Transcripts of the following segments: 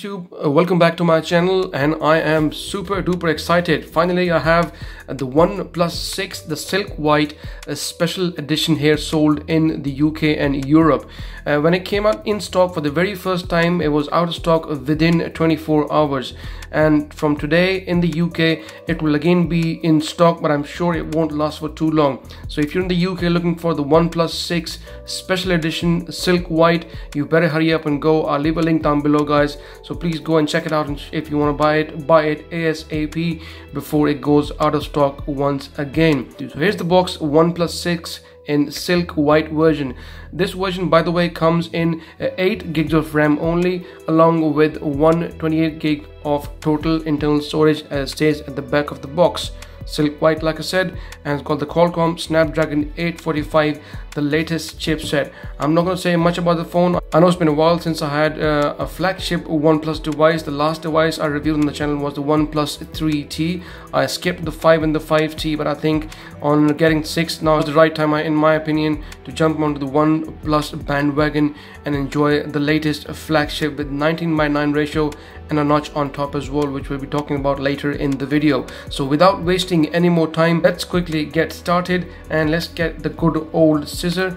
YouTube, welcome back to my channel, and I am super duper excited. Finally I have the OnePlus 6, the silk white special edition here, sold in the UK and Europe. When it came out in stock for the very first time, it was out of stock within 24 hours, and from today in the UK it will again be in stock, but I'm sure it won't last for too long. So if you're in the UK looking for the OnePlus 6 special edition silk white, you better hurry up and go. I'll leave a link down below, guys, so please go and check it out, and if you want to buy it ASAP before it goes out of stock once again. So here's the box, OnePlus 6 in silk white version. This version, by the way, comes in 8 gigs of RAM only, along with 128 gig of total internal storage, as stays at the back of the box. Silk white, like I said, and it's got the Qualcomm Snapdragon 845, the latest chipset. I'm not going to say much about the phone. I know it's been a while since I had a flagship OnePlus device. The last device I reviewed on the channel was the OnePlus 3T. I skipped the 5 and the 5T, but I think on getting 6 now is the right time, in my opinion, to jump onto the OnePlus bandwagon and enjoy the latest flagship with 19:9 ratio and a notch on top as well, which we'll be talking about later in the video. So without wasting any more time, let's quickly get started, and let's get the good old scissor.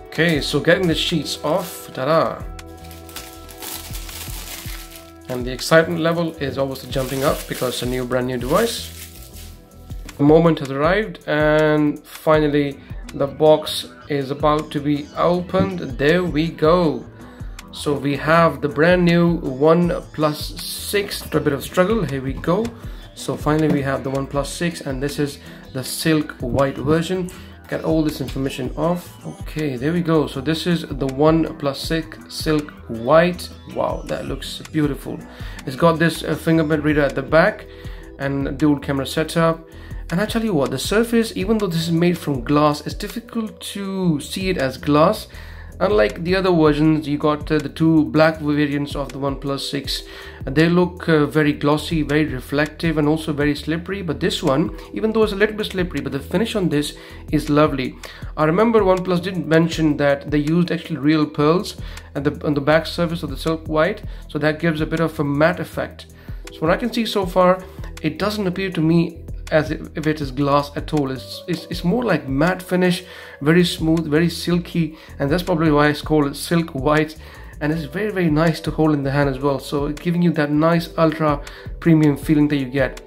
Okay, so getting the sheets off, ta-da! And the excitement level is obviously jumping up because it's a brand new device. The moment has arrived, and finally the box is about to be opened. There we go. So we have the brand new OnePlus 6. After a bit of struggle, here we go. So finally we have the OnePlus 6, and this is the silk white version. Get all this information off. Okay, there we go. So this is the OnePlus 6 silk white. Wow, that looks beautiful. It's got this fingerprint reader at the back and dual camera setup. And I tell you what, the surface, even though this is made from glass, it's difficult to see it as glass. Unlike the other versions, you got the two black variants of the OnePlus 6. They look very glossy, very reflective, and also very slippery. But this one, even though it's a little bit slippery, but the finish on this is lovely. I remember OnePlus did mention that they used actually real pearls on the back surface of the silk white, so that gives a bit of a matte effect. So what I can see so far, it doesn't appear to me as if it is glass at all. It's more like matte finish, very smooth, very silky, and that's probably why it's called silk white. And it's very nice to hold in the hand as well, so giving you that nice ultra premium feeling that you get.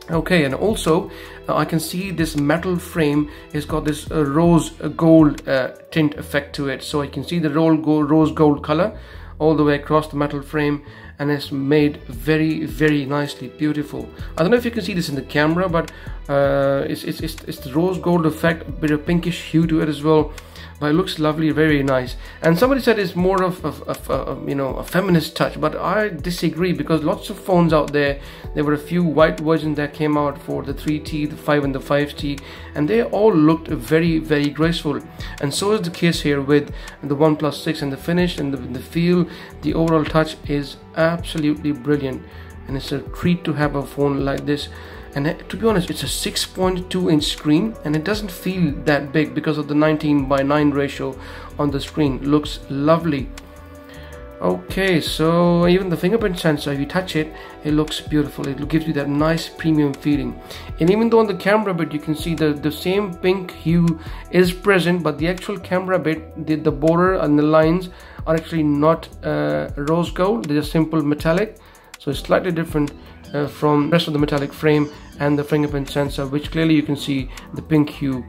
Okay, and also I can see this metal frame has got this rose gold tint effect to it, so you can see the rose gold color all the way across the metal frame, and it's made very nicely, beautiful. I don't know if you can see this in the camera, but it's the rose gold effect, a bit of pinkish hue to it as well, but it looks lovely, very nice. And somebody said it's more of a feminist touch, but I disagree, because lots of phones out there were a few white versions that came out for the 3T, the 5 and the 5T, and they all looked very graceful. And so is the case here with the OnePlus 6, and the finish and the feel, the overall touch is absolutely brilliant, and it's a treat to have a phone like this. And to be honest, it's a 6.2-inch screen, and it doesn't feel that big because of the 19:9 ratio on the screen. Looks lovely. Okay, so even the fingerprint sensor, if you touch it, it looks beautiful. It gives you that nice premium feeling. And even though on the camera bit you can see the same pink hue is present, but the actual camera bit, the border and the lines are actually not rose gold. They're simple metallic, so it's slightly different from the rest of the metallic frame and the fingerprint sensor, which clearly you can see the pink hue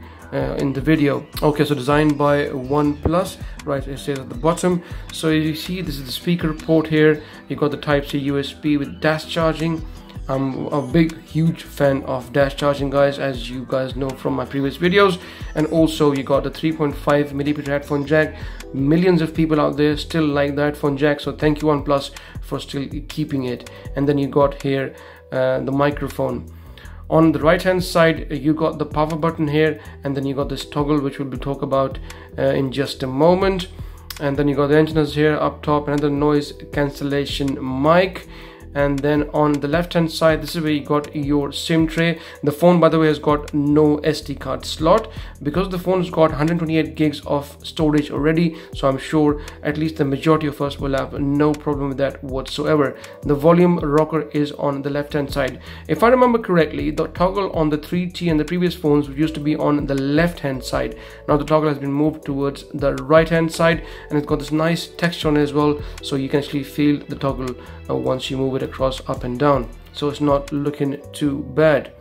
in the video. Okay, so designed by OnePlus, right, it says at the bottom. So you see, this is the speaker port here. You got the Type-C USB with dash charging. I'm a huge fan of dash charging, guys, as you guys know from my previous videos. And also you got the 3.5mm headphone jack. Millions of people out there still like the headphone jack, so thank you OnePlus for still keeping it. And then you got here the microphone. On the right hand side you got the power button here, and then you got this toggle, which we'll talk about in just a moment. And then you got the antennas here up top, another noise cancellation mic, and then on the left hand side, this is where you got your SIM tray. The phone, by the way, has got no SD card slot because the phone's got 128 gigs of storage already, so I'm sure at least the majority of us will have no problem with that whatsoever. The volume rocker is on the left hand side. If I remember correctly, the toggle on the 3T and the previous phones used to be on the left hand side. Now the toggle has been moved towards the right hand side, and it's got this nice texture on it as well, so you can actually feel the toggle once you move it across up and down, so it's not looking too bad.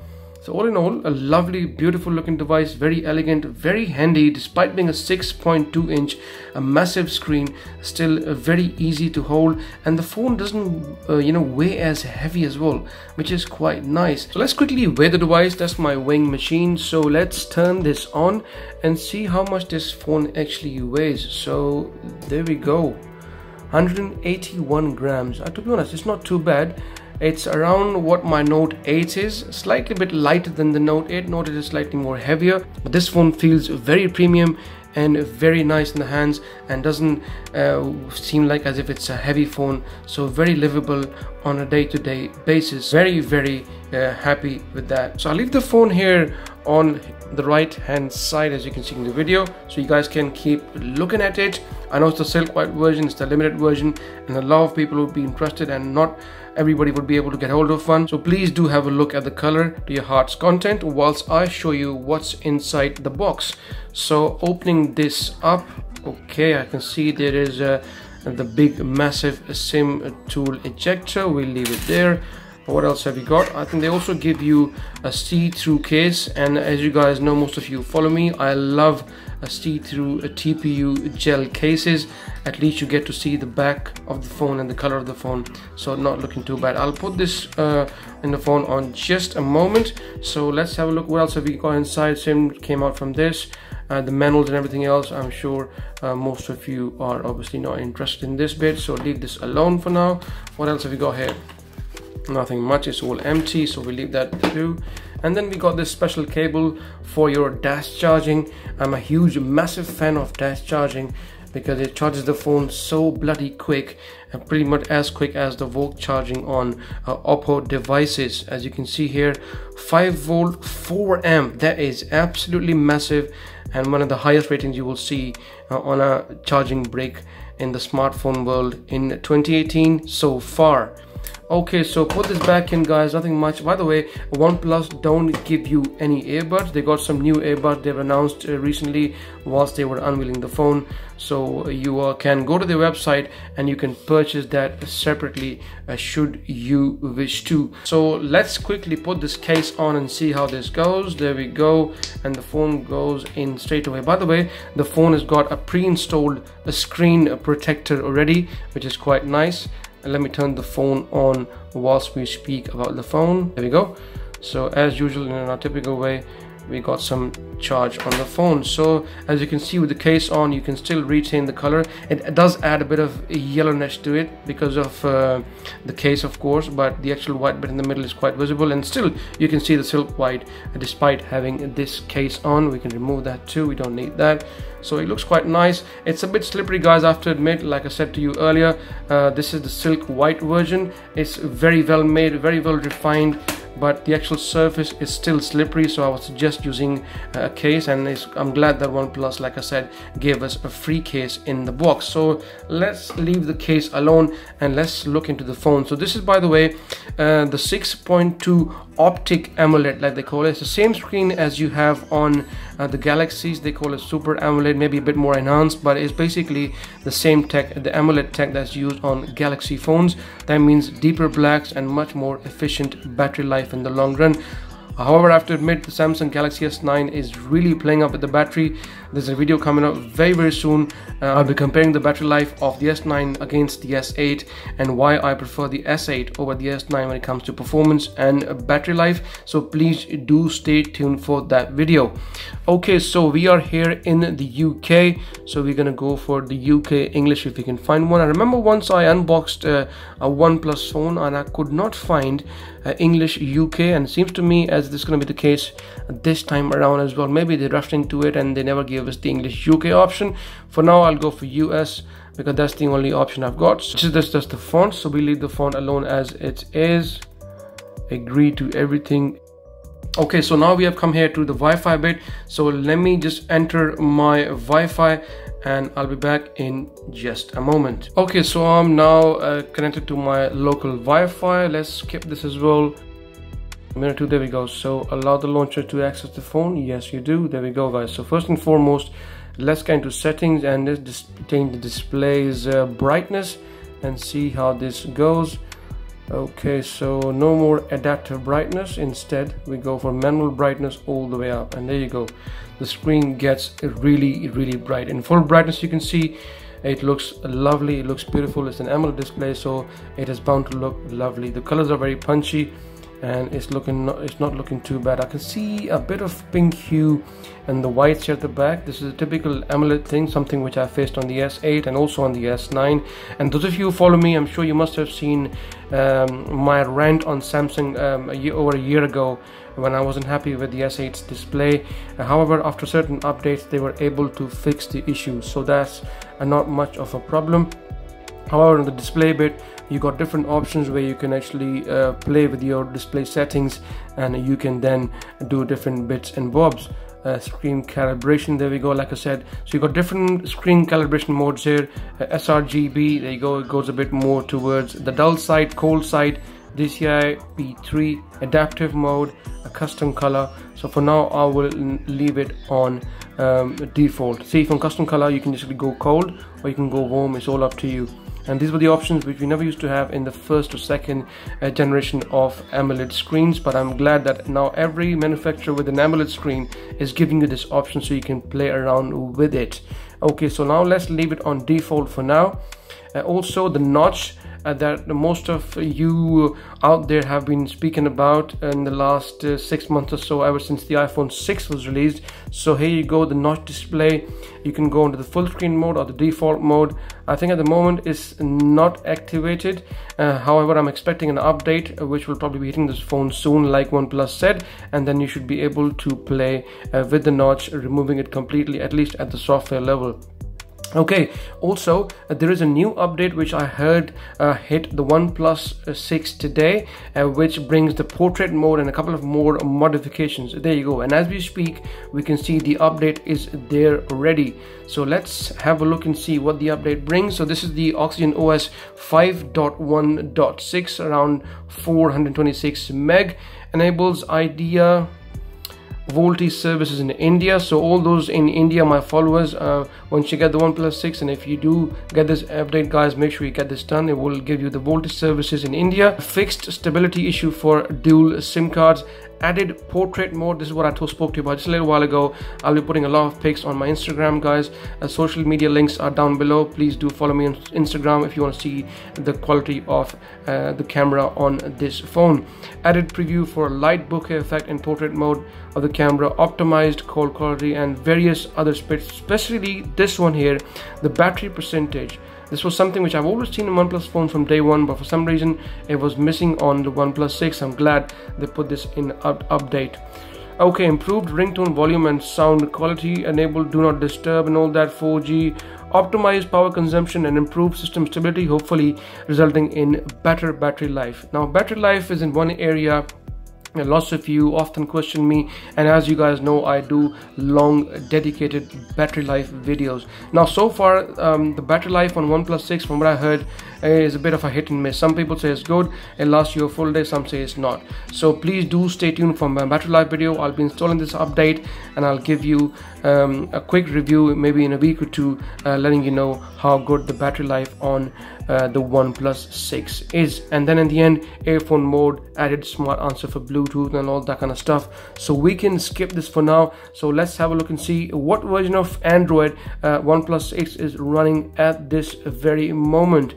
So all in all, a lovely, beautiful looking device, very elegant, very handy. Despite being a 6.2 inch, a massive screen, still very easy to hold, and the phone doesn't weigh as heavy as well, which is quite nice. So let's quickly weigh the device. That's my weighing machine. So let's turn this on and see how much this phone actually weighs. So there we go, 181 grams. To be honest, it's not too bad. It's around what my Note 8 is, slightly bit lighter than the Note 8. Note 8 is slightly more heavier, but this phone feels very premium and very nice in the hands, and doesn't seem like as if it's a heavy phone, so very livable on a day-to-day basis. Very happy with that. So I'll leave the phone here on the right hand side, as you can see in the video, so you guys can keep looking at it. I know it's the silk white version, it's the limited version, and a lot of people would be interested, and not everybody would be able to get hold of one. So please do have a look at the color to your heart's content whilst I show you what's inside the box. So opening this up, okay, I can see there is the big massive SIM tool ejector. We'll leave it there. What else have you got? I think they also give you a see-through case, and as you guys know, most of you follow me, I love a see-through TPU gel cases. At least you get to see the back of the phone and the color of the phone, so not looking too bad. I'll put this in the phone on just a moment. So let's have a look. What else have we got inside? SIM came out from this. The manuals and everything else, I'm sure most of you are obviously not interested in this bit, so leave this alone for now. What else have we got here? Nothing much, it's all empty, so we'll leave that too. And then we got this special cable for your dash charging. I'm a huge massive fan of dash charging because it charges the phone so bloody quick, and pretty much as quick as the Vogue charging on Oppo devices. As you can see here, 5 volt 4 amp, that is absolutely massive, and one of the highest ratings you will see on a charging brick in the smartphone world in 2018 so far. Okay, so put this back in, guys. Nothing much. By the way, OnePlus don't give you any earbuds. They got some new earbuds they've announced recently whilst they were unveiling the phone, so you can go to their website and you can purchase that separately should you wish to. So let's quickly put this case on and see how this goes. There we go, and the phone goes in straight away. By the way, the phone has got a pre-installed screen protector already, which is quite nice. And let me turn the phone on whilst we speak about the phone. There we go. So as usual, in our typical way, we got some charge on the phone. So as you can see with the case on, you can still retain the color. It does add a bit of yellowness to it because of the case, of course, but the actual white bit in the middle is quite visible, and still you can see the silk white despite having this case on. We can remove that too, we don't need that. So it looks quite nice. It's a bit slippery, guys, I have to admit. Like I said to you earlier, this is the silk white version. It's very well made, very well refined, but the actual surface is still slippery, so I would suggest using a case, and I'm glad that OnePlus, like I said, gave us a free case in the box. So let's leave the case alone and let's look into the phone. So this is, by the way, the 6.2 optic AMOLED, like they call it. It's the same screen as you have on the Galaxies. They call it Super AMOLED, maybe a bit more enhanced, but it's basically the same tech, the AMOLED tech that's used on Galaxy phones. That means deeper blacks and much more efficient battery life in the long run. However, I have to admit, the Samsung Galaxy S9 is really playing up with the battery. There's a video coming up very soon. I'll be comparing the battery life of the S9 against the S8 and why I prefer the S8 over the S9 when it comes to performance and battery life. So please do stay tuned for that video. Okay, so we are here in the UK, so we're gonna go for the UK English if we can find one. I remember once I unboxed a OnePlus phone and I could not find English UK, and it seems to me as this is going to be the case this time around as well. Maybe they rushed into it and they never gave us the English UK option. For now, I'll go for US. because that's the only option I've got. So this is just the font, so we leave the font alone as it is. Agree to everything. Okay, so now we have come here to the Wi-Fi bit, so let me just enter my Wi-Fi and I'll be back in just a moment. Okay, so I'm now connected to my local Wi-Fi. Let's skip this as well. Minute 2, there we go. So allow the launcher to access the phone. Yes, you do. There we go, guys. So first and foremost, let's get into settings and let's change the display's brightness and see how this goes. Okay, so no more adaptive brightness. Instead, we go for manual brightness all the way up, and there you go. The screen gets really bright. In full brightness, you can see it looks lovely. It looks beautiful. It's an AMOLED display, so it is bound to look lovely. The colors are very punchy, and it's not looking too bad. I can see a bit of pink hue and the whites here at the back. This is a typical AMOLED thing, something which I faced on the S8 and also on the S9. And those of you who follow me, I'm sure you must have seen my rant on Samsung over a year ago when I wasn't happy with the S8's display. However, after certain updates, they were able to fix the issue, so that's not much of a problem. However, on the display bit, you got different options where you can actually play with your display settings, and you can then do different bits and bobs. Screen calibration, there we go. Like I said, so you got different screen calibration modes here. sRGB, there you go. It goes a bit more towards the dull side, cold side. DCI P3, adaptive mode, a custom color. So for now, I will leave it on default. See, from custom color, you can just go cold or you can go warm. It's all up to you. And these were the options which we never used to have in the first or second generation of AMOLED screens, but I'm glad that now every manufacturer with an AMOLED screen is giving you this option so you can play around with it. Okay, so now let's leave it on default for now. Also, the notch that most of you out there have been speaking about in the last 6 months or so, ever since the iPhone 6 was released. So here you go, the notch display. You can go into the full screen mode or the default mode. I think at the moment it's not activated. However, I'm expecting an update which will probably be hitting this phone soon, like OnePlus said, and then you should be able to play with the notch, removing it completely, at least at the software level. Okay, also there is a new update which I heard hit the OnePlus 6 today, which brings the portrait mode and a couple of more modifications. There you go, and as we speak we can see the update is there already. So let's have a look and see what the update brings. So this is the Oxygen OS 5.1.6, around 426 meg, enables IDEA VoLTE services in India. So all those in India, my followers, once you get the OnePlus 6, and if you do get this update, guys, make sure you get this done. It will give you the VoLTE services in India. Fixed stability issue for dual SIM cards. Added portrait mode. This is what I spoke to you about just a little while ago. I'll be putting a lot of pics on my Instagram, guys. Social media links are down below. Please do follow me on Instagram if you want to see the quality of the camera on this phone. Added preview for light bokeh effect in portrait mode of the camera. Optimized call quality and various other specs, especially this one here, the battery percentage. This was something which I've always seen in OnePlus phones from day one, but for some reason it was missing on the OnePlus 6. I'm glad they put this in update. Okay, improved ringtone volume and sound quality, enabled do not disturb and all that, 4G, optimized power consumption and improved system stability, hopefully resulting in better battery life. Now, battery life is in one area and lots of you often question me, and as you guys know, I do long dedicated battery life videos. Now so far the battery life on OnePlus 6, from what I heard, is a bit of a hit and miss. Some people say it's good, it lasts you a full day, some say it's not. So please do stay tuned for my battery life video. I'll be installing this update and I'll give you a quick review maybe in a week or two, letting you know how good the battery life on the OnePlus 6 is. And then in the end, earphone mode, added smart answer for Bluetooth and all that kind of stuff. So we can skip this for now. So let's have a look and see what version of Android OnePlus 6 is running at this very moment.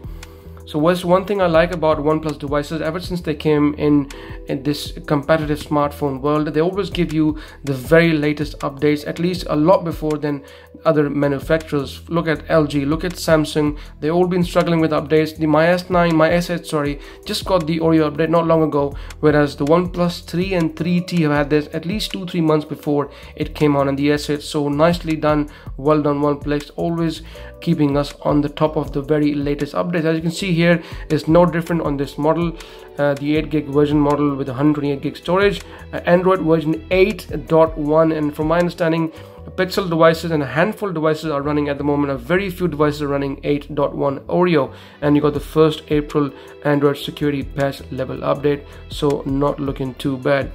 So what's one thing I like about OnePlus devices, ever since they came in this competitive smartphone world, they always give you the very latest updates, at least a lot before than other manufacturers. Look at LG, look at Samsung, they all been struggling with updates. My S8 sorry, just got the Oreo update not long ago, whereas the OnePlus 3 and 3T have had this at least 2-3 months before it came on, and the S8. So nicely done, well done OnePlus, always keeping us on the top of the very latest updates. As you can see here, is no different on this model, the 8 gig version model with 128 gig storage, Android version 8.1, and from my understanding, Pixel devices and a handful of devices are running at the moment. A very few devices are running 8.1 Oreo, and you got the 1st April Android security patch level update, so not looking too bad.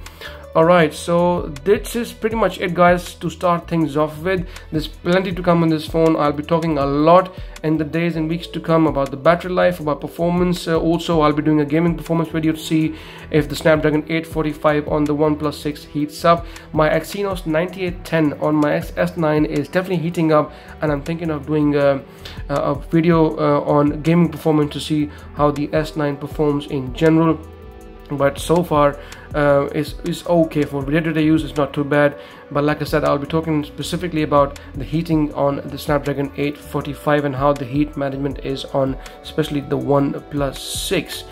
Alright, so this is pretty much it, guys, to start things off with. There's plenty to come on this phone. I'll be talking a lot in the days and weeks to come about the battery life, about performance. Also, I'll be doing a gaming performance video to see if the Snapdragon 845 on the OnePlus 6 heats up. My Exynos 9810 on my S9 is definitely heating up, and I'm thinking of doing a video on gaming performance to see how the S9 performs in general. But so far is okay for day-to-day use. It's not too bad, but like I said, I'll be talking specifically about the heating on the Snapdragon 845 and how the heat management is on especially the OnePlus 6.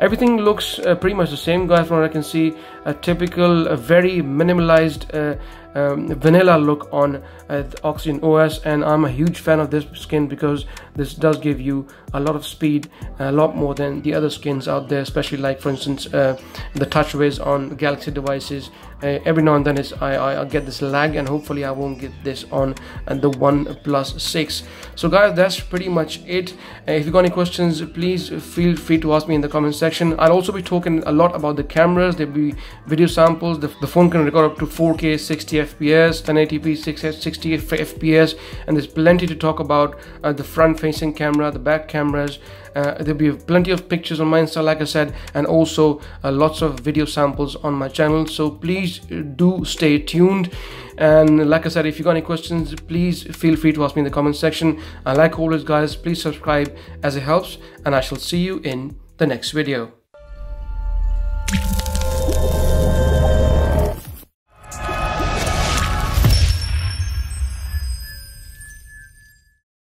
Everything looks pretty much the same, guys, from what I can see. A typical, very minimalized vanilla look on the Oxygen OS, and I'm a huge fan of this skin because this does give you a lot of speed, a lot more than the other skins out there, especially like, for instance, the TouchWiz on Galaxy devices. Every now and then I get this lag, and hopefully I won't get this on the OnePlus 6. So guys, that's pretty much it. If you got any questions, please feel free to ask me in the comment section. I'll also be talking a lot about the cameras. There'll be video samples. The phone can record up to 4K 60 FPS, 1080p 60 FPS, and there's plenty to talk about. The front facing camera, the back cameras, there'll be plenty of pictures on my Insta, like I said, and also lots of video samples on my channel. So please do stay tuned, and like I said, if you got any questions, please feel free to ask me in the comment section. And like always, guys, please subscribe as it helps, and I shall see you in the next video.